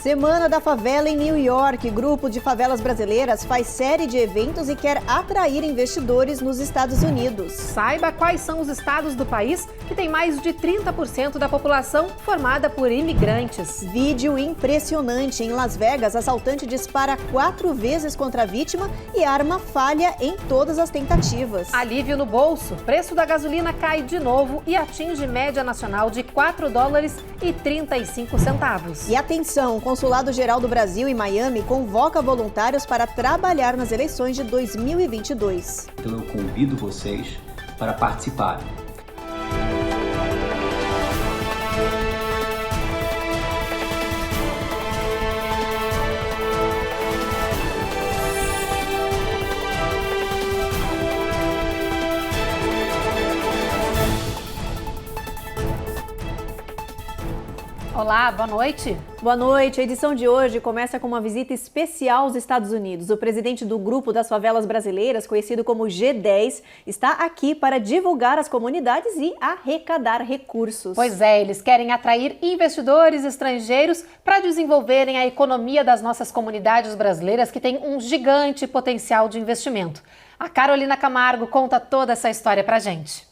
Semana da Favela em New York. Grupo de favelas brasileiras faz série de eventos e quer atrair investidores nos Estados Unidos. Saiba quais são os estados do país que tem mais de 30% da população formada por imigrantes. Vídeo impressionante. Em Las Vegas, assaltante dispara 4 vezes contra a vítima e arma falha em todas as tentativas. Alívio no bolso. Preço da gasolina cai de novo e atinge média nacional de $4,35. E atenção, o Consulado-Geral do Brasil em Miami convoca voluntários para trabalhar nas eleições de 2022. Então eu convido vocês para participarem. Olá, boa noite. Boa noite. A edição de hoje começa com uma visita especial aos Estados Unidos. O presidente do Grupo das Favelas Brasileiras, conhecido como G10, está aqui para divulgar as comunidades e arrecadar recursos. Pois é, eles querem atrair investidores estrangeiros para desenvolverem a economia das nossas comunidades brasileiras, que tem um gigante potencial de investimento. A Carolina Camargo conta toda essa história pra gente.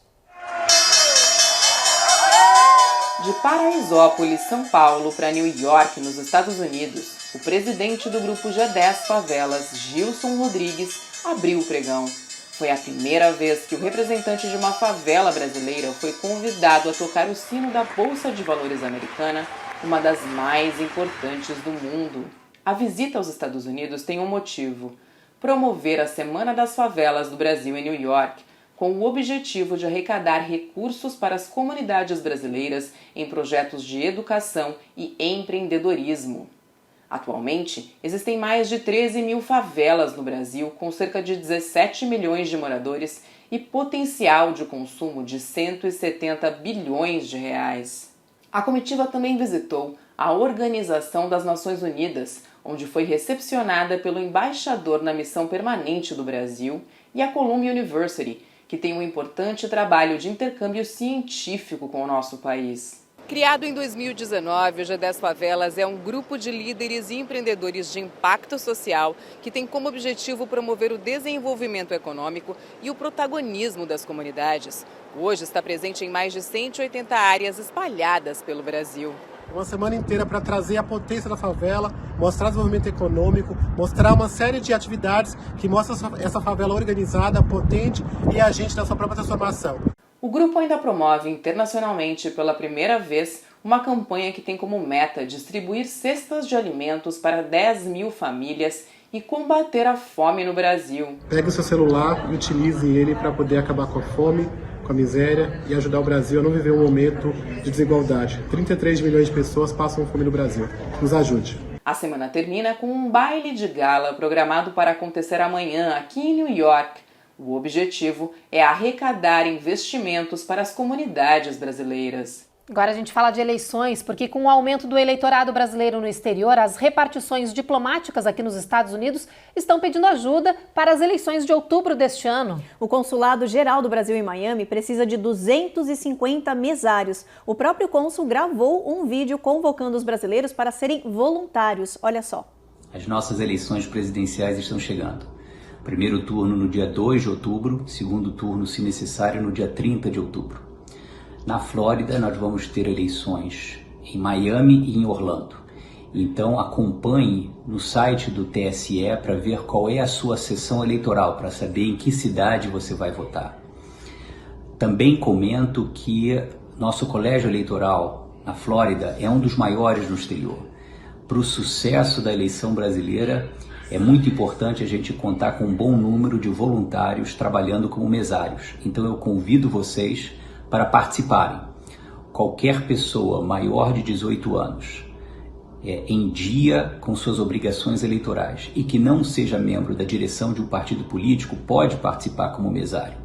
De Paraisópolis, São Paulo, para New York, nos Estados Unidos, o presidente do grupo G10 Favelas, Gilson Rodrigues, abriu o pregão. Foi a primeira vez que o representante de uma favela brasileira foi convidado a tocar o sino da Bolsa de Valores americana, uma das mais importantes do mundo. A visita aos Estados Unidos tem um motivo: promover a Semana das Favelas do Brasil em New York, com o objetivo de arrecadar recursos para as comunidades brasileiras em projetos de educação e empreendedorismo. Atualmente, existem mais de 13 mil favelas no Brasil, com cerca de 17 milhões de moradores e potencial de consumo de 170 bilhões de reais. A comitiva também visitou a Organização das Nações Unidas, onde foi recepcionada pelo embaixador na missão permanente do Brasil, e a Columbia University, que tem um importante trabalho de intercâmbio científico com o nosso país. Criado em 2019, o G10 Favelas é um grupo de líderes e empreendedores de impacto social que tem como objetivo promover o desenvolvimento econômico e o protagonismo das comunidades. Hoje está presente em mais de 180 áreas espalhadas pelo Brasil. Uma semana inteira para trazer a potência da favela, mostrar desenvolvimento econômico, mostrar uma série de atividades que mostram essa favela organizada, potente e agente da sua própria transformação. O grupo ainda promove internacionalmente pela primeira vez uma campanha que tem como meta distribuir cestas de alimentos para 10 mil famílias e combater a fome no Brasil. Pegue o seu celular e utilize ele para poder acabar com a fome, com a miséria e ajudar o Brasil a não viver um momento de desigualdade. 33 milhões de pessoas passam fome no Brasil. Nos ajude. A semana termina com um baile de gala programado para acontecer amanhã aqui em New York. O objetivo é arrecadar investimentos para as comunidades brasileiras. Agora a gente fala de eleições, porque com o aumento do eleitorado brasileiro no exterior, as repartições diplomáticas aqui nos Estados Unidos estão pedindo ajuda para as eleições de outubro deste ano. O Consulado-Geral do Brasil em Miami precisa de 250 mesários. O próprio cônsul gravou um vídeo convocando os brasileiros para serem voluntários. Olha só. As nossas eleições presidenciais estão chegando. Primeiro turno no dia 2 de outubro, segundo turno, se necessário, no dia 30 de outubro. Na Flórida, nós vamos ter eleições em Miami e em Orlando. Então, acompanhe no site do TSE para ver qual é a sua sessão eleitoral, para saber em que cidade você vai votar. Também comento que nosso colégio eleitoral na Flórida é um dos maiores no exterior. Para o sucesso da eleição brasileira, é muito importante a gente contar com um bom número de voluntários trabalhando como mesários. Então, eu convido vocês para participarem. Qualquer pessoa maior de 18 anos, em dia com suas obrigações eleitorais e que não seja membro da direção de um partido político, pode participar como mesário.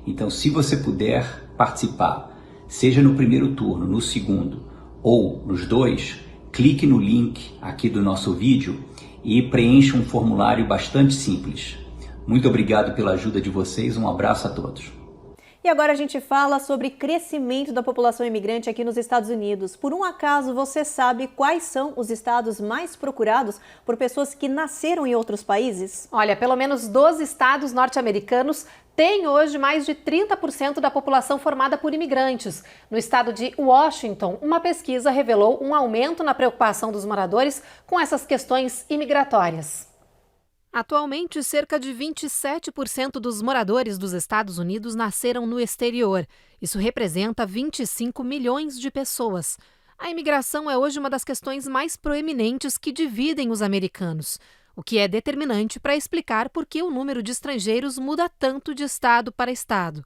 Então, se você puder participar, seja no primeiro turno, no segundo ou nos dois, clique no link aqui do nosso vídeo e preencha um formulário bastante simples. Muito obrigado pela ajuda de vocês, um abraço a todos. E agora a gente fala sobre crescimento da população imigrante aqui nos Estados Unidos. Por um acaso, você sabe quais são os estados mais procurados por pessoas que nasceram em outros países? Olha, pelo menos 12 estados norte-americanos têm hoje mais de 30% da população formada por imigrantes. No estado de Washington, uma pesquisa revelou um aumento na preocupação dos moradores com essas questões imigratórias. Atualmente, cerca de 27% dos moradores dos Estados Unidos nasceram no exterior. Isso representa 25 milhões de pessoas. A imigração é hoje uma das questões mais proeminentes que dividem os americanos, o que é determinante para explicar por que o número de estrangeiros muda tanto de estado para estado.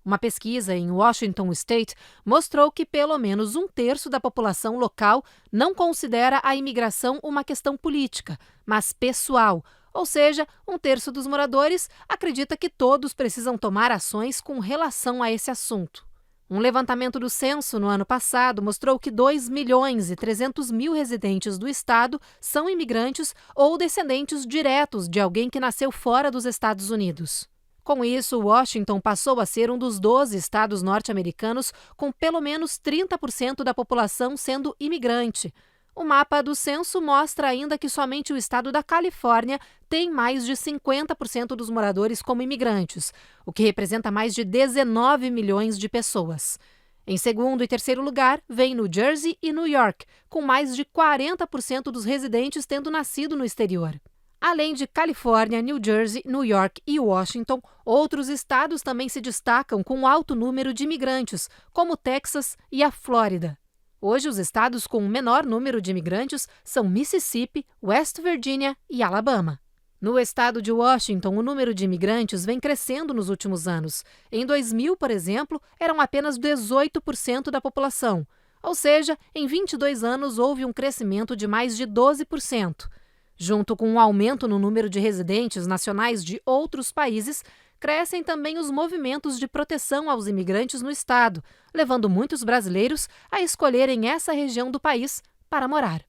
Uma pesquisa em Washington State mostrou que pelo menos 1/3 da população local não considera a imigração uma questão política, mas pessoal. Ou seja, 1/3 dos moradores acredita que todos precisam tomar ações com relação a esse assunto. Um levantamento do censo no ano passado mostrou que 2.300.000 residentes do estado são imigrantes ou descendentes diretos de alguém que nasceu fora dos Estados Unidos. Com isso, Washington passou a ser um dos 12 estados norte-americanos com pelo menos 30% da população sendo imigrante. O mapa do censo mostra ainda que somente o estado da Califórnia tem mais de 50% dos moradores como imigrantes, o que representa mais de 19 milhões de pessoas. Em segundo e terceiro lugar, vem New Jersey e New York, com mais de 40% dos residentes tendo nascido no exterior. Além de Califórnia, New Jersey, New York e Washington, outros estados também se destacam com um alto número de imigrantes, como Texas e a Flórida. Hoje, os estados com o menor número de imigrantes são Mississippi, West Virginia e Alabama. No estado de Washington, o número de imigrantes vem crescendo nos últimos anos. Em 2000, por exemplo, eram apenas 18% da população. Ou seja, em 22 anos houve um crescimento de mais de 12%. Junto com um aumento no número de residentes nacionais de outros países, crescem também os movimentos de proteção aos imigrantes no estado, levando muitos brasileiros a escolherem essa região do país para morar.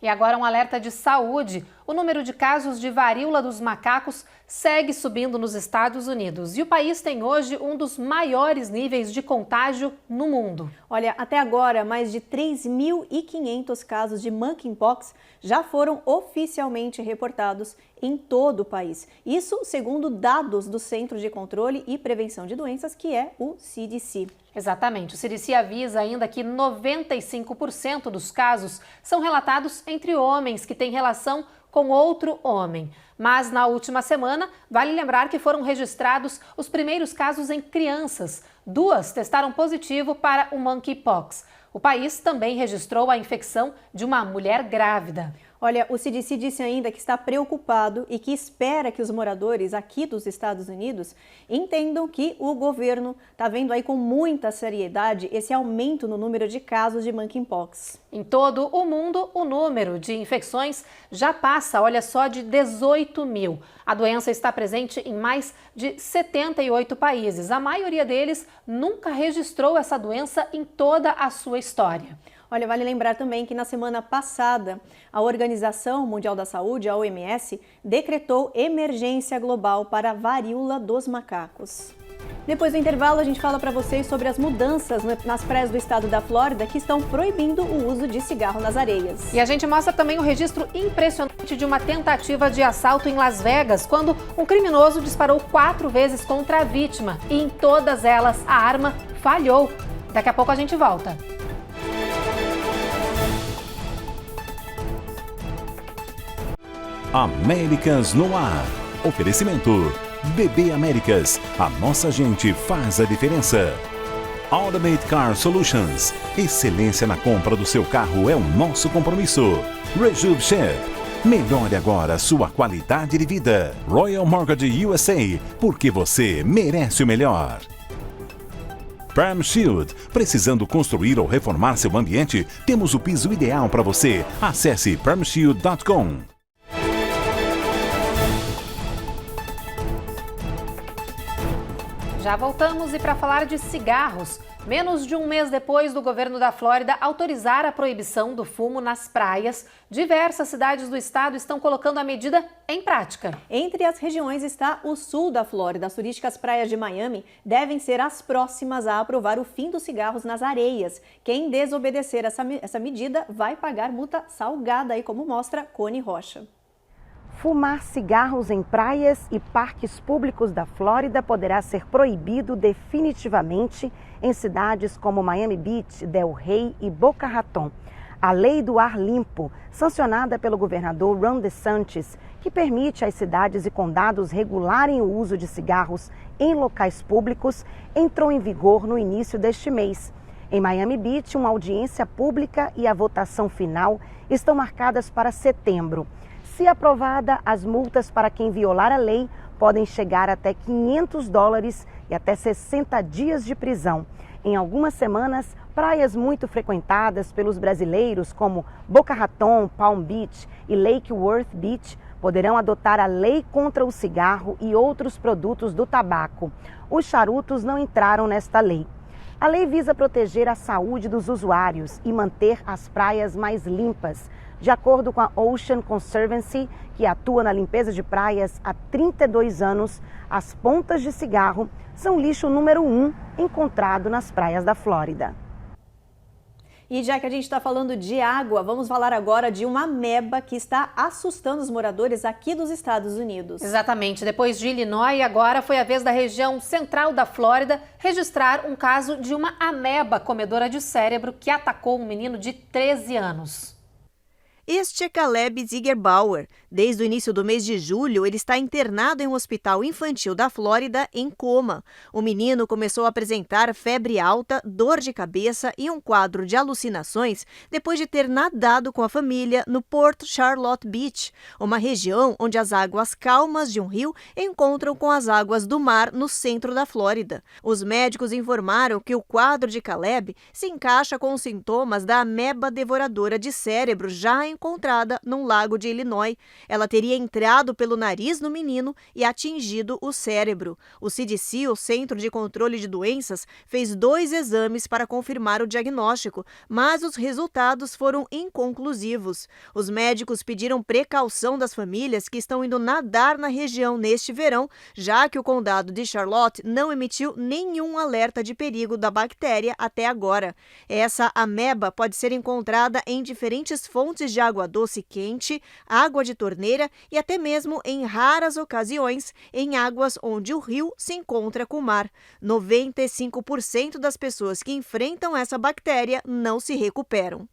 E agora um alerta de saúde. O número de casos de varíola dos macacos segue subindo nos Estados Unidos. E o país tem hoje um dos maiores níveis de contágio no mundo. Olha, até agora, mais de 3.500 casos de monkeypox já foram oficialmente reportados em todo o país. Isso segundo dados do Centro de Controle e Prevenção de Doenças, que é o CDC. Exatamente. O CDC avisa ainda que 95% dos casos são relatados entre homens que têm relação com outro homem. Mas na última semana, vale lembrar que foram registrados os primeiros casos em crianças. 2 testaram positivo para o monkeypox. O país também registrou a infecção de uma mulher grávida. Olha, o CDC disse ainda que está preocupado e que espera que os moradores aqui dos Estados Unidos entendam que o governo está vendo aí com muita seriedade esse aumento no número de casos de monkeypox. Em todo o mundo, o número de infecções já passa, olha só, de 18 mil. A doença está presente em mais de 78 países. A maioria deles nunca registrou essa doença em toda a sua história. Olha, vale lembrar também que na semana passada, a Organização Mundial da Saúde, a OMS, decretou emergência global para a varíola dos macacos. Depois do intervalo, a gente fala para vocês sobre as mudanças nas praias do estado da Flórida que estão proibindo o uso de cigarro nas areias. E a gente mostra também o registro impressionante de uma tentativa de assalto em Las Vegas, quando um criminoso disparou 4 vezes contra a vítima e em todas elas a arma falhou. Daqui a pouco a gente volta. Américas no ar. Oferecimento BB Américas. A nossa gente faz a diferença. Automate Car Solutions. Excelência na compra do seu carro é o nosso compromisso. Rejuve Chef. Melhore agora sua qualidade de vida. Royal Mortgage USA. Porque você merece o melhor. Perm Shield. Precisando construir ou reformar seu ambiente? Temos o piso ideal para você. Acesse permshield.com. Já voltamos e para falar de cigarros. Menos de um mês depois do governo da Flórida autorizar a proibição do fumo nas praias, diversas cidades do estado estão colocando a medida em prática. Entre as regiões está o sul da Flórida. As turísticas praias de Miami devem ser as próximas a aprovar o fim dos cigarros nas areias. Quem desobedecer essa medida vai pagar multa salgada, aí como mostra Cone Rocha. Fumar cigarros em praias e parques públicos da Flórida poderá ser proibido definitivamente em cidades como Miami Beach, Del Rey e Boca Raton. A Lei do Ar Limpo, sancionada pelo governador Ron DeSantis, que permite às cidades e condados regularem o uso de cigarros em locais públicos, entrou em vigor no início deste mês. Em Miami Beach, uma audiência pública e a votação final estão marcadas para setembro. Se aprovada, as multas para quem violar a lei podem chegar até $500 e até 60 dias de prisão. Em algumas semanas, praias muito frequentadas pelos brasileiros, como Boca Raton, Palm Beach e Lake Worth Beach, poderão adotar a lei contra o cigarro e outros produtos do tabaco. Os charutos não entraram nesta lei. A lei visa proteger a saúde dos usuários e manter as praias mais limpas. De acordo com a Ocean Conservancy, que atua na limpeza de praias há 32 anos, as pontas de cigarro são lixo número 1 encontrado nas praias da Flórida. E já que a gente está falando de água, vamos falar agora de uma ameba que está assustando os moradores aqui dos Estados Unidos. Exatamente. Depois de Illinois, agora foi a vez da região central da Flórida registrar um caso de uma ameba comedora de cérebro que atacou um menino de 13 anos. Este é Caleb Ziegerbauer. Desde o início do mês de julho, ele está internado em um hospital infantil da Flórida em coma. O menino começou a apresentar febre alta, dor de cabeça e um quadro de alucinações depois de ter nadado com a família no Port Charlotte Beach, uma região onde as águas calmas de um rio encontram com as águas do mar no centro da Flórida. Os médicos informaram que o quadro de Caleb se encaixa com os sintomas da ameba devoradora de cérebro já encontrada num lago de Illinois. Ela teria entrado pelo nariz no menino e atingido o cérebro. O CDC, o Centro de Controle de Doenças, fez 2 exames para confirmar o diagnóstico, mas os resultados foram inconclusivos. Os médicos pediram precaução das famílias que estão indo nadar na região neste verão, já que o condado de Charlotte não emitiu nenhum alerta de perigo da bactéria até agora. Essa ameba pode ser encontrada em diferentes fontes de água doce quente, água de torneira e até mesmo, em raras ocasiões, em águas onde o rio se encontra com o mar. 95% das pessoas que enfrentam essa bactéria não se recuperam.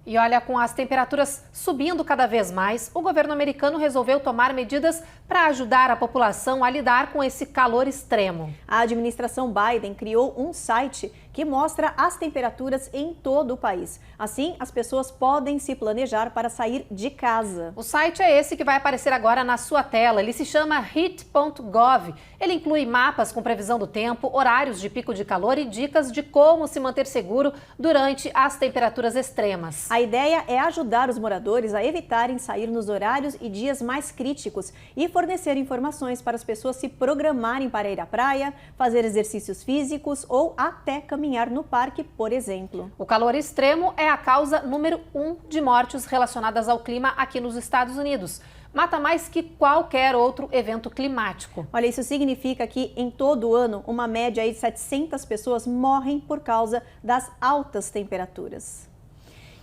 E olha, com as temperaturas subindo cada vez mais, o governo americano resolveu tomar medidas para ajudar a população a lidar com esse calor extremo. A administração Biden criou um site que mostra as temperaturas em todo o país. Assim, as pessoas podem se planejar para sair de casa. O site é esse que vai aparecer agora na sua tela. Ele se chama heat.gov. Ele inclui mapas com previsão do tempo, horários de pico de calor e dicas de como se manter seguro durante as temperaturas extremas. A ideia é ajudar os moradores a evitarem sair nos horários e dias mais críticos e fornecer informações para as pessoas se programarem para ir à praia, fazer exercícios físicos ou até caminhar no parque, por exemplo. O calor extremo é a causa número 1 de mortes relacionadas ao clima aqui nos Estados Unidos. Mata mais que qualquer outro evento climático. Olha, isso significa que em todo o ano, uma média aí de 700 pessoas morrem por causa das altas temperaturas.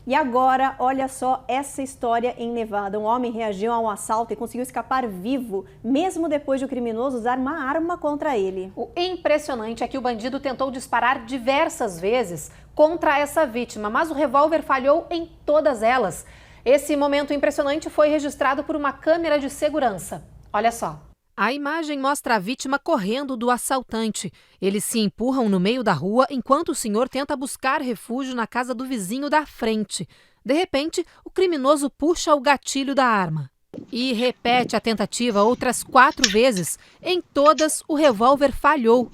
E agora, olha só essa história em Nevada. Um homem reagiu a um assalto e conseguiu escapar vivo, mesmo depois de o criminoso usar uma arma contra ele. O impressionante é que o bandido tentou disparar diversas vezes contra essa vítima, mas o revólver falhou em todas elas. Esse momento impressionante foi registrado por uma câmera de segurança. Olha só. A imagem mostra a vítima correndo do assaltante. Eles se empurram no meio da rua enquanto o senhor tenta buscar refúgio na casa do vizinho da frente. De repente, o criminoso puxa o gatilho da arma e repete a tentativa outras 4 vezes. Em todas, o revólver falhou.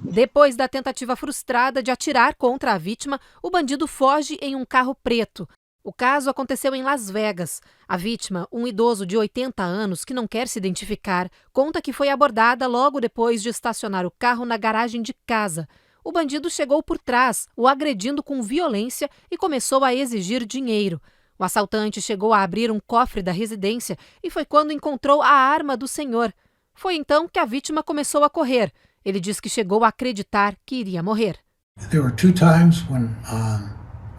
Depois da tentativa frustrada de atirar contra a vítima, o bandido foge em um carro preto. O caso aconteceu em Las Vegas. A vítima, um idoso de 80 anos que não quer se identificar, conta que foi abordada logo depois de estacionar o carro na garagem de casa. O bandido chegou por trás, o agredindo com violência e começou a exigir dinheiro. O assaltante chegou a abrir um cofre da residência e foi quando encontrou a arma do senhor. Foi então que a vítima começou a correr. Ele diz que chegou a acreditar que iria morrer. There were 2 times when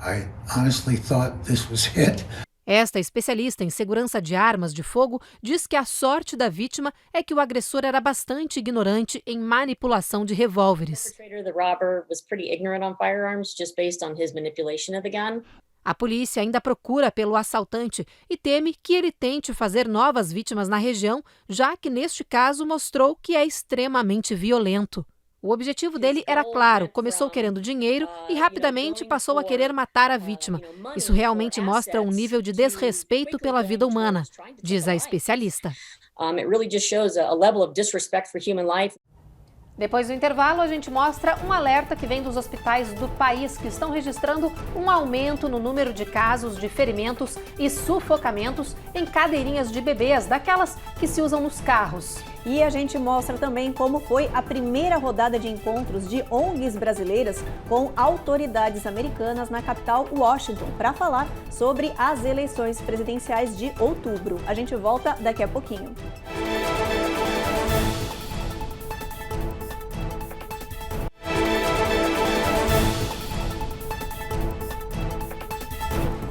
I honestly thought this was it. Esta especialista em segurança de armas de fogo diz que a sorte da vítima é que o agressor era bastante ignorante em manipulação de revólveres. A polícia ainda procura pelo assaltante e teme que ele tente fazer novas vítimas na região, já que neste caso mostrou que é extremamente violento. O objetivo dele era claro, começou querendo dinheiro e rapidamente passou a querer matar a vítima. Isso realmente mostra um nível de desrespeito pela vida humana, diz a especialista. Depois do intervalo, a gente mostra um alerta que vem dos hospitais do país que estão registrando um aumento no número de casos de ferimentos e sufocamentos em cadeirinhas de bebês, daquelas que se usam nos carros. E a gente mostra também como foi a primeira rodada de encontros de ONGs brasileiras com autoridades americanas na capital Washington para falar sobre as eleições presidenciais de outubro. A gente volta daqui a pouquinho.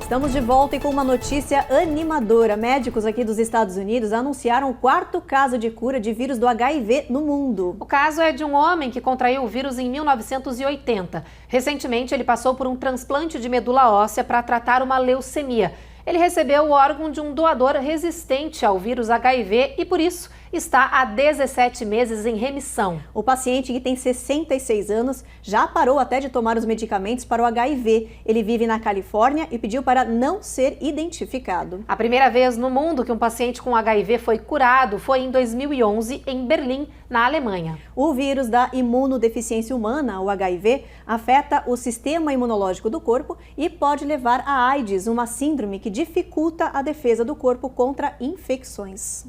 Estamos de volta e com uma notícia animadora. Médicos aqui dos Estados Unidos anunciaram o 4º caso de cura de vírus do HIV no mundo. O caso é de um homem que contraiu o vírus em 1980. Recentemente, ele passou por um transplante de medula óssea para tratar uma leucemia. Ele recebeu o órgão de um doador resistente ao vírus HIV e, por isso, está há 17 meses em remissão. O paciente, que tem 66 anos, já parou até de tomar os medicamentos para o HIV. Ele vive na Califórnia e pediu para não ser identificado. A primeira vez no mundo que um paciente com HIV foi curado foi em 2011, em Berlim, na Alemanha. O vírus da imunodeficiência humana, o HIV, afeta o sistema imunológico do corpo e pode levar a AIDS, uma síndrome que dificulta a defesa do corpo contra infecções.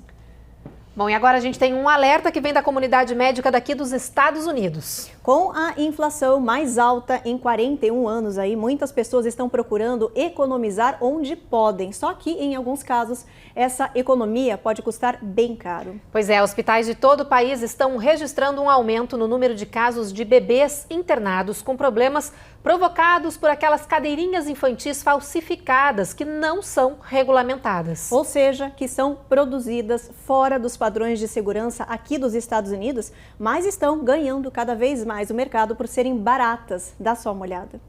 Bom, e agora a gente tem um alerta que vem da comunidade médica daqui dos Estados Unidos. Com a inflação mais alta em 41 anos, muitas pessoas estão procurando economizar onde podem. Só que, em alguns casos, essa economia pode custar bem caro. Pois é, hospitais de todo o país estão registrando um aumento no número de casos de bebês internados com problemas provocados por aquelas cadeirinhas infantis falsificadas que não são regulamentadas. Ou seja, que são produzidas fora dos padrões de segurança aqui dos Estados Unidos, mas estão ganhando cada vez mais o mercado por serem baratas. Dá só uma olhada.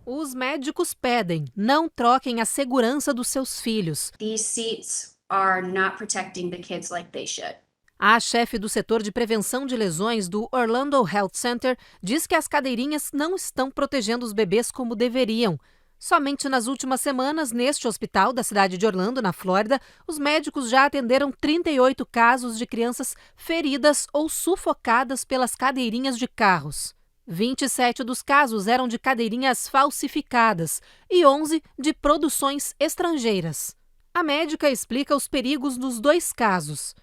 Os médicos pedem, não troquem a segurança dos seus filhos. These seats are not protecting the kids like they should. A chefe do setor de prevenção de lesões do Orlando Health Center diz que as cadeirinhas não estão protegendo os bebês como deveriam. Somente nas últimas semanas, neste hospital da cidade de Orlando, na Flórida, os médicos já atenderam 38 casos de crianças feridas ou sufocadas pelas cadeirinhas de carros. 27 dos casos eram de cadeirinhas falsificadas e 11 de produções estrangeiras. A médica explica os perigos nos 2 casos.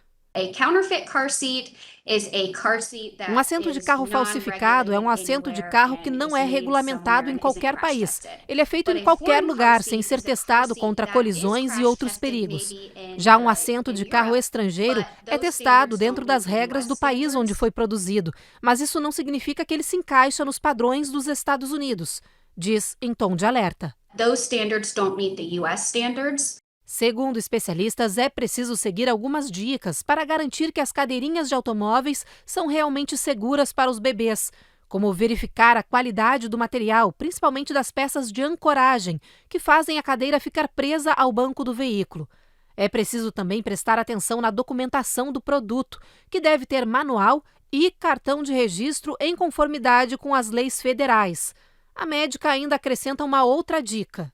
Um assento de carro falsificado é um assento de carro que não é regulamentado em qualquer país. Ele é feito em qualquer lugar, sem ser testado contra colisões e outros perigos. Já um assento de carro estrangeiro é testado dentro das regras do país onde foi produzido, mas isso não significa que ele se encaixa nos padrões dos Estados Unidos, diz em tom de alerta. Those standards don't meet the US standards. Segundo especialistas, é preciso seguir algumas dicas para garantir que as cadeirinhas de automóveis são realmente seguras para os bebês, como verificar a qualidade do material, principalmente das peças de ancoragem, que fazem a cadeira ficar presa ao banco do veículo. É preciso também prestar atenção na documentação do produto, que deve ter manual e cartão de registro em conformidade com as leis federais. A médica ainda acrescenta uma outra dica.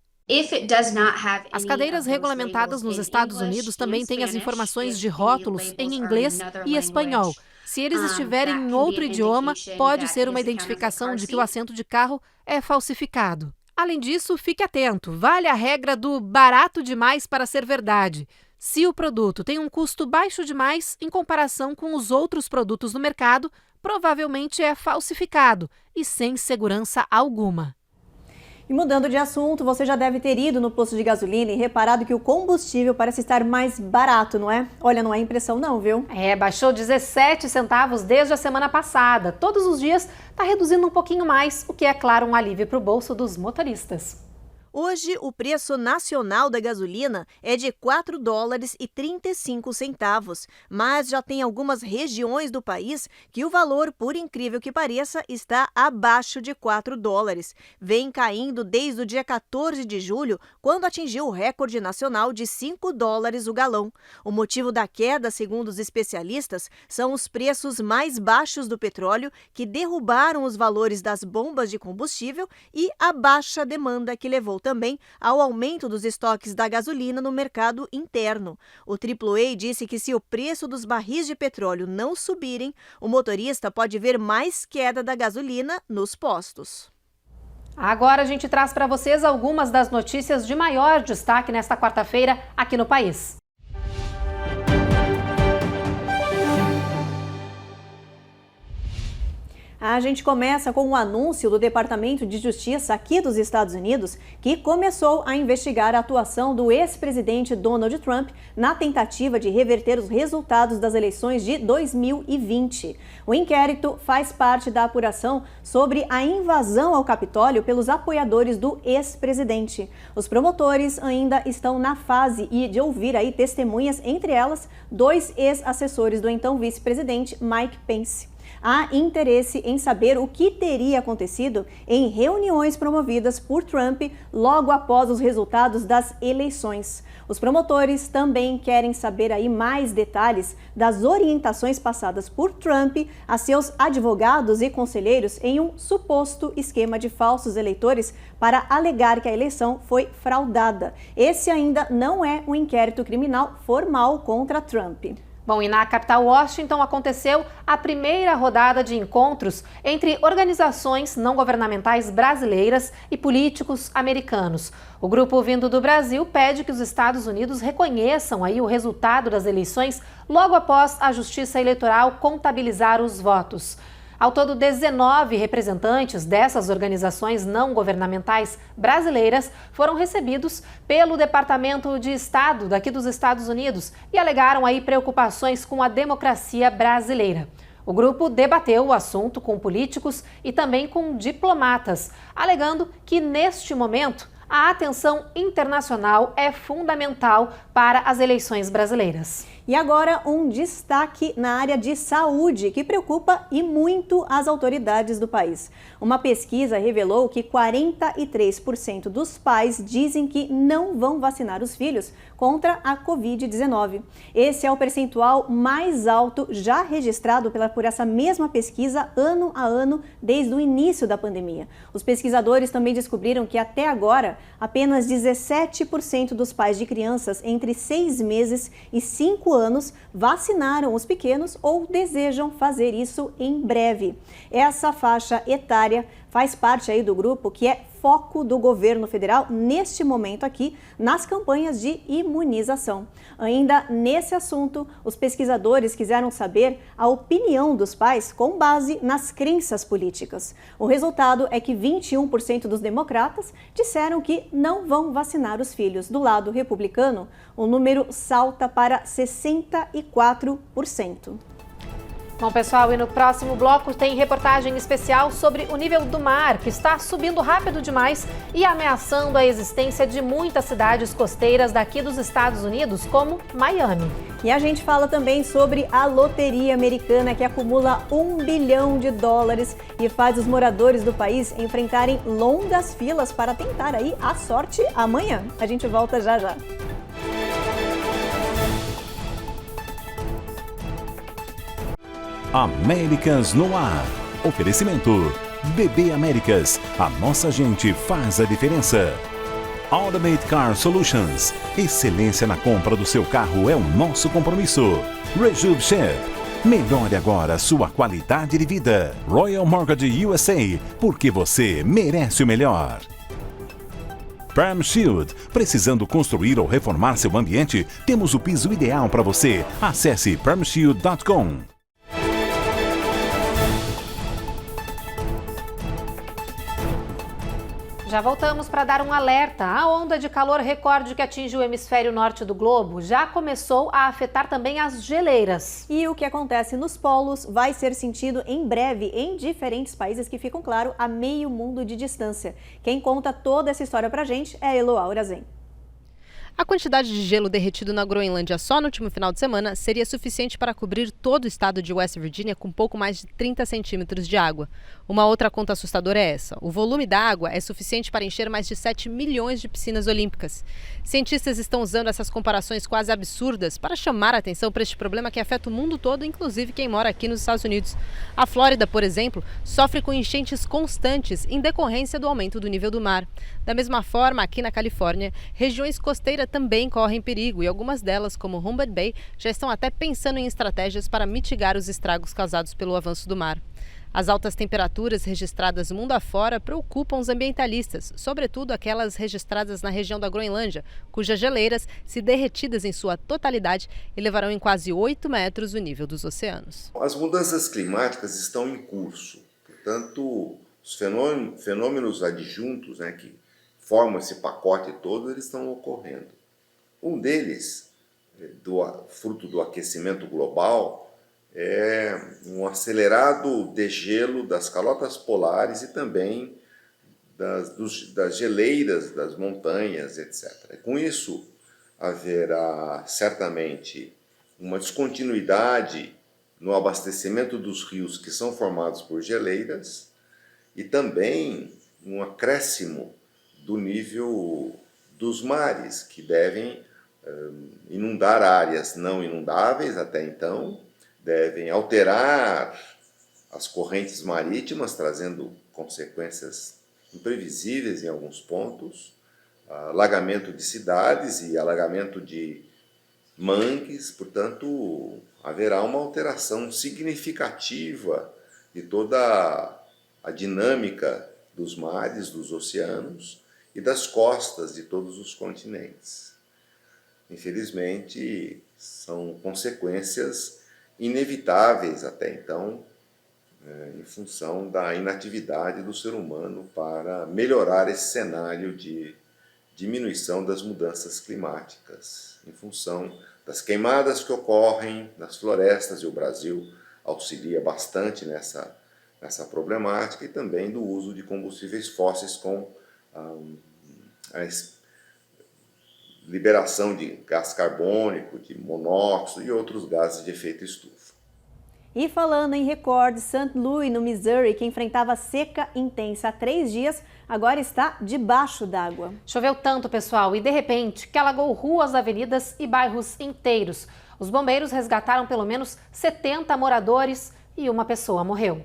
As cadeiras regulamentadas nos Estados Unidos também têm as informações de rótulos em inglês e espanhol. Se eles estiverem em outro idioma, pode ser uma identificação de que o assento de carro é falsificado. Além disso, fique atento, vale a regra do barato demais para ser verdade. Se o produto tem um custo baixo demais em comparação com os outros produtos do mercado, provavelmente é falsificado e sem segurança alguma. E mudando de assunto, você já deve ter ido no posto de gasolina e reparado que o combustível parece estar mais barato, não é? Olha, não é impressão não, viu? Baixou 17 centavos desde a semana passada. Todos os dias está reduzindo um pouquinho mais, o que é, claro, um alívio para o bolso dos motoristas. Hoje, o preço nacional da gasolina é de $4,35, mas já tem algumas regiões do país que o valor, por incrível que pareça, está abaixo de $4. Vem caindo desde o dia 14 de julho, quando atingiu o recorde nacional de $5 o galão. O motivo da queda, segundo os especialistas, são os preços mais baixos do petróleo, que derrubaram os valores das bombas de combustível, e a baixa demanda que levou também ao aumento dos estoques da gasolina no mercado interno. O AAA disse que se o preço dos barris de petróleo não subirem, o motorista pode ver mais queda da gasolina nos postos. Agora a gente traz para vocês algumas das notícias de maior destaque nesta quarta-feira aqui no país. A gente começa com o anúncio do Departamento de Justiça aqui dos Estados Unidos, que começou a investigar a atuação do ex-presidente Donald Trump na tentativa de reverter os resultados das eleições de 2020. O inquérito faz parte da apuração sobre a invasão ao Capitólio pelos apoiadores do ex-presidente. Os promotores ainda estão na fase de ouvir aí testemunhas, entre elas 2 ex-assessores do então vice-presidente Mike Pence. Há interesse em saber o que teria acontecido em reuniões promovidas por Trump logo após os resultados das eleições. Os promotores também querem saber aí mais detalhes das orientações passadas por Trump a seus advogados e conselheiros em um suposto esquema de falsos eleitores para alegar que a eleição foi fraudada. Esse ainda não é um inquérito criminal formal contra Trump. Bom, e na capital Washington aconteceu a primeira rodada de encontros entre organizações não governamentais brasileiras e políticos americanos. O grupo vindo do Brasil pede que os Estados Unidos reconheçam aí o resultado das eleições logo após a Justiça Eleitoral contabilizar os votos. Ao todo, 19 representantes dessas organizações não governamentais brasileiras foram recebidos pelo Departamento de Estado daqui dos Estados Unidos e alegaram aí preocupações com a democracia brasileira. O grupo debateu o assunto com políticos e também com diplomatas, alegando que, neste momento, a atenção internacional é fundamental para as eleições brasileiras. E agora um destaque na área de saúde, que preocupa e muito as autoridades do país. Uma pesquisa revelou que 43% dos pais dizem que não vão vacinar os filhos contra a Covid-19. Esse é o percentual mais alto já registrado por essa mesma pesquisa ano a ano desde o início da pandemia. Os pesquisadores também descobriram que até agora apenas 17% dos pais de crianças entre 6 meses e 5 anos vacinaram os pequenos ou desejam fazer isso em breve. Essa faixa etária faz parte aí do grupo que é foco do governo federal neste momento aqui nas campanhas de imunização. Ainda nesse assunto, os pesquisadores quiseram saber a opinião dos pais com base nas crenças políticas. O resultado é que 21% dos democratas disseram que não vão vacinar os filhos. Do lado republicano, o número salta para 64%. Bom, pessoal, e no próximo bloco tem reportagem especial sobre o nível do mar, que está subindo rápido demais e ameaçando a existência de muitas cidades costeiras daqui dos Estados Unidos, como Miami. E a gente fala também sobre a loteria americana, que acumula $1 bilhão e faz os moradores do país enfrentarem longas filas para tentar aí a sorte amanhã. A gente volta já já. Américas no ar. Oferecimento BB Américas. A nossa gente faz a diferença. Automate Car Solutions. Excelência na compra do seu carro é o nosso compromisso. Rejuve Chef. Melhore agora sua qualidade de vida. Royal Mortgage USA. Porque você merece o melhor. Perm Shield. Precisando construir ou reformar seu ambiente? Temos o piso ideal para você. Acesse permshield.com. Já voltamos para dar um alerta. A onda de calor recorde que atinge o hemisfério norte do globo já começou a afetar também as geleiras. E o que acontece nos polos vai ser sentido em breve em diferentes países que ficam, claro, a meio mundo de distância. Quem conta toda essa história pra gente é a Eloá Urazen. A quantidade de gelo derretido na Groenlândia só no último final de semana seria suficiente para cobrir todo o estado de West Virginia com pouco mais de 30 centímetros de água. Uma outra conta assustadora é essa. O volume da água é suficiente para encher mais de 7 milhões de piscinas olímpicas. Cientistas estão usando essas comparações quase absurdas para chamar a atenção para este problema que afeta o mundo todo, inclusive quem mora aqui nos Estados Unidos. A Flórida, por exemplo, sofre com enchentes constantes em decorrência do aumento do nível do mar. Da mesma forma, aqui na Califórnia, regiões costeiras também correm perigo e algumas delas, como Humboldt Bay, já estão até pensando em estratégias para mitigar os estragos causados pelo avanço do mar. As altas temperaturas registradas mundo afora preocupam os ambientalistas, sobretudo aquelas registradas na região da Groenlândia, cujas geleiras, se derretidas em sua totalidade, elevarão em quase 8 metros o nível dos oceanos. As mudanças climáticas estão em curso, portanto, os fenômenos adjuntos, que formam esse pacote todo, eles estão ocorrendo. Um deles, fruto do aquecimento global, é um acelerado degelo das calotas polares e também das geleiras das montanhas, etc. Com isso, haverá certamente uma descontinuidade no abastecimento dos rios que são formados por geleiras e também um acréscimo do nível dos mares, que devem inundar áreas não inundáveis até então, devem alterar as correntes marítimas, trazendo consequências imprevisíveis em alguns pontos, alagamento de cidades e alagamento de mangues, portanto, haverá uma alteração significativa de toda a dinâmica dos mares, dos oceanos e das costas de todos os continentes. Infelizmente, são consequências inevitáveis até então, em função da inatividade do ser humano para melhorar esse cenário de diminuição das mudanças climáticas, em função das queimadas que ocorrem nas florestas, e o Brasil auxilia bastante nessa problemática, e também do uso de combustíveis fósseis com a liberação de gás carbônico, de monóxido e outros gases de efeito estufa. E falando em recorde, St. Louis, no Missouri, que enfrentava seca intensa há 3 dias, agora está debaixo d'água. Choveu tanto, pessoal, e de repente que alagou ruas, avenidas e bairros inteiros. Os bombeiros resgataram pelo menos 70 moradores e uma pessoa morreu.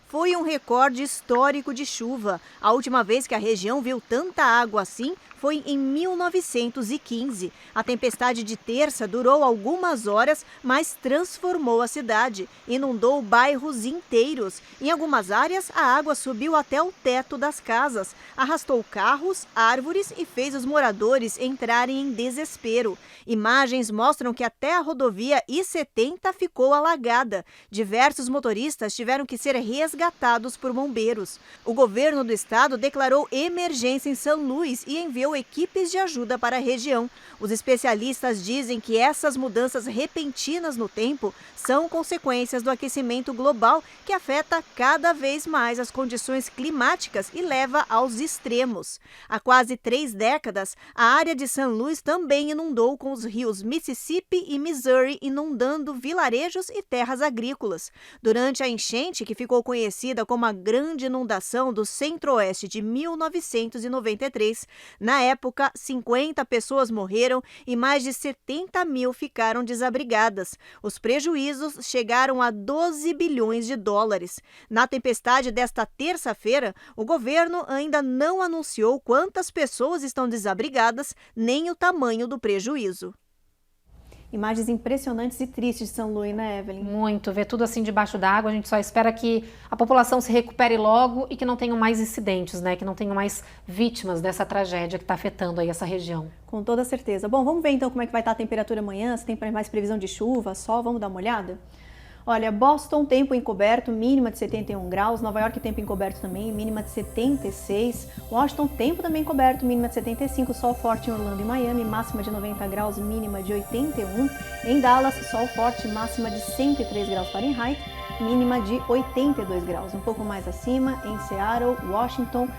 Foi um recorde histórico de chuva. A última vez que a região viu tanta água assim foi em 1915. A tempestade de terça durou algumas horas, mas transformou a cidade. Inundou bairros inteiros. Em algumas áreas, a água subiu até o teto das casas, arrastou carros, árvores e fez os moradores entrarem em desespero. Imagens mostram que até a rodovia I-70 ficou alagada. Diversos motoristas tiveram que ser resgatados por bombeiros. O governo do estado declarou emergência em São Luís e enviou equipes de ajuda para a região. Os especialistas dizem que essas mudanças repentinas no tempo são consequências do aquecimento global, que afeta cada vez mais as condições climáticas e leva aos extremos. Há quase 3 décadas, a área de São Luís também inundou, com os rios Mississippi e Missouri inundando vilarejos e terras agrícolas. Durante a enchente, que ficou conhecida como a Grande Inundação do Centro-Oeste de 1993, na época, 50 pessoas morreram e mais de 70 mil ficaram desabrigadas. Os prejuízos chegaram a 12 bilhões de dólares. Na tempestade desta terça-feira, o governo ainda não anunciou quantas pessoas estão desabrigadas, nem o tamanho do prejuízo. Imagens impressionantes e tristes de São Luís, né, Evelyn? Muito, ver tudo assim debaixo d'água, a gente só espera que a população se recupere logo e que não tenham mais incidentes, né, que não tenham mais vítimas dessa tragédia que está afetando aí essa região. Com toda certeza. Bom, vamos ver então como é que vai estar a temperatura amanhã, se tem mais previsão de chuva, sol, vamos dar uma olhada? Olha, Boston, tempo encoberto, mínima de 71 graus. Nova York, tempo encoberto também, mínima de 76. Washington, tempo também encoberto, mínima de 75. Sol forte em Orlando e Miami, máxima de 90 graus, mínima de 81. Em Dallas, sol forte, máxima de 103 graus Fahrenheit, mínima de 82 graus. Um pouco mais acima, em Seattle, Washington,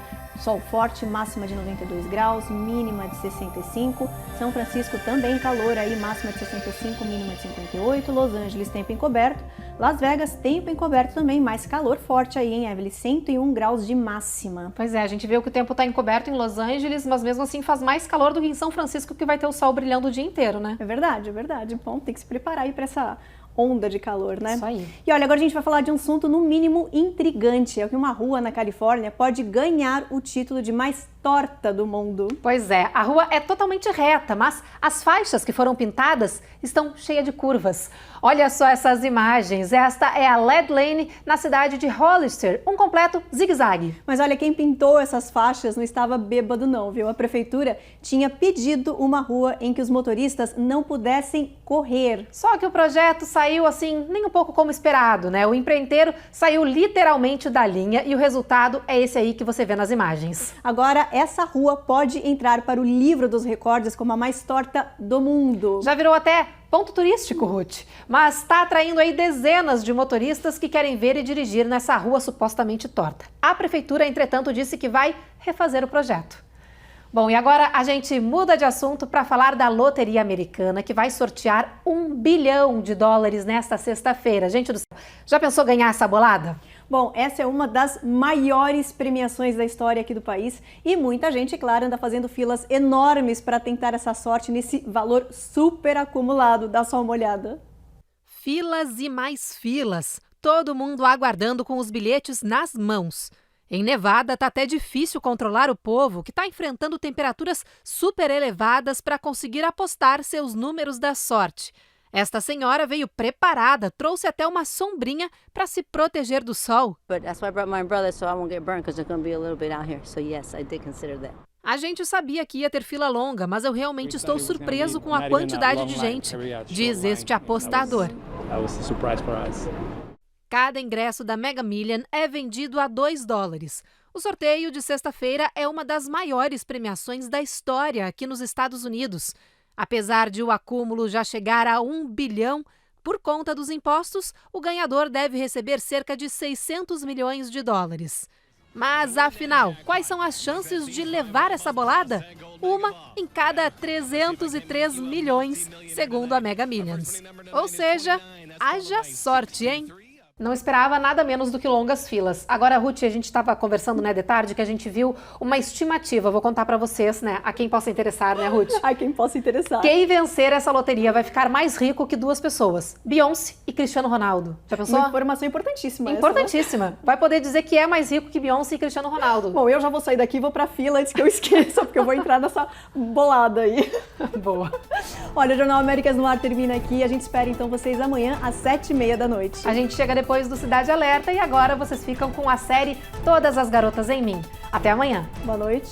sol forte, máxima de 92 graus, mínima de 65. São Francisco também calor aí, máxima de 65, mínima de 58. Los Angeles, tempo encoberto. Las Vegas, tempo encoberto também, mais calor forte aí, hein, Evelyn? 101 graus de máxima. Pois é, a gente vê que o tempo está encoberto em Los Angeles, mas mesmo assim faz mais calor do que em São Francisco, que vai ter o sol brilhando o dia inteiro, né? É verdade, é verdade. Bom, tem que se preparar aí para essa onda de calor, né? Isso aí. E olha, agora a gente vai falar de um assunto no mínimo intrigante. É que uma rua na Califórnia pode ganhar o título de mais torta do mundo. Pois é, a rua é totalmente reta, mas as faixas que foram pintadas estão cheias de curvas. Olha só essas imagens. Esta é a Lead Lane na cidade de Hollister, um completo zigue-zague. Mas olha, quem pintou essas faixas não estava bêbado não, viu? A prefeitura tinha pedido uma rua em que os motoristas não pudessem correr. Só que o projeto saiu assim, nem um pouco como esperado, né? O empreiteiro saiu literalmente da linha e o resultado é esse aí que você vê nas imagens. Agora, essa rua pode entrar para o livro dos recordes como a mais torta do mundo. Já virou até ponto turístico, Ruth, mas está atraindo aí dezenas de motoristas que querem ver e dirigir nessa rua supostamente torta. A prefeitura, entretanto, disse que vai refazer o projeto. Bom, e agora a gente muda de assunto para falar da loteria americana, que vai sortear $1 bilhão nesta sexta-feira. Gente do céu, já pensou ganhar essa bolada? Bom, essa é uma das maiores premiações da história aqui do país e muita gente, claro, anda fazendo filas enormes para tentar essa sorte nesse valor super acumulado. Dá só uma olhada. Filas e mais filas, todo mundo aguardando com os bilhetes nas mãos. Em Nevada, está até difícil controlar o povo, que está enfrentando temperaturas super elevadas para conseguir apostar seus números da sorte. Esta senhora veio preparada, trouxe até uma sombrinha para se proteger do sol. A gente sabia que ia ter fila longa, mas eu realmente estou surpreso com a quantidade de gente, diz este apostador. Cada ingresso da Mega Million é vendido a $2. O sorteio de sexta-feira é uma das maiores premiações da história aqui nos Estados Unidos. Apesar de o acúmulo já chegar a $1 bilhão, por conta dos impostos, o ganhador deve receber cerca de $600 milhões. Mas, afinal, quais são as chances de levar essa bolada? Uma em cada 303 milhões, segundo a Mega Millions. Ou seja, haja sorte, hein? Não esperava nada menos do que longas filas. Agora, Ruth, a gente estava conversando, né, de tarde, que a gente viu uma estimativa. Vou contar para vocês, né, a quem possa interessar, né, Ruth? A quem possa interessar. Quem vencer essa loteria vai ficar mais rico que duas pessoas, Beyoncé e Cristiano Ronaldo. Já pensou? Uma informação importantíssima. Importantíssima. Essa, né? Vai poder dizer que é mais rico que Beyoncé e Cristiano Ronaldo. Bom, eu já vou sair daqui e vou pra fila antes que eu esqueça, porque eu vou entrar nessa bolada aí. Boa. Olha, o Jornal Américas no Ar termina aqui. A gente espera, então, vocês amanhã às 7h30 da noite. A gente chega depois do Cidade Alerta e agora vocês ficam com a série Todas as Garotas em Mim. Até amanhã. Boa noite.